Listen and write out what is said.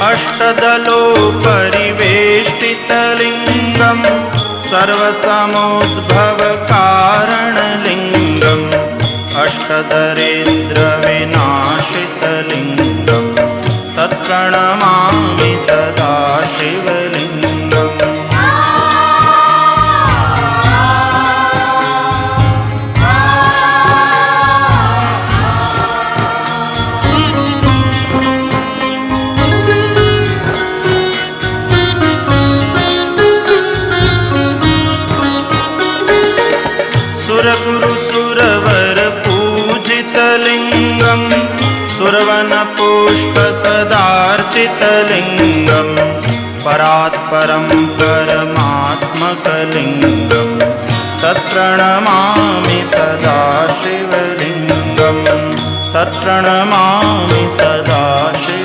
अष्टदलोपरिवेष्टितलिङ्गं सर्वसमुद्भवकारणलिङ्गम् अष्टदरिद्रविनाशितलिङ्गं तत्प्रणमामि सदा शिवलिङ्गम्। सुरगुरुसुरवरपूजितलिङ्गं सुरवनपुष्पसदार्चितलिङ्गं परात्परं परमात्मकलिङ्गं तत्प्रणमामि सदा शिवलिङ्गं तत्प्रणमामि सदा शिवलिङ्गम्।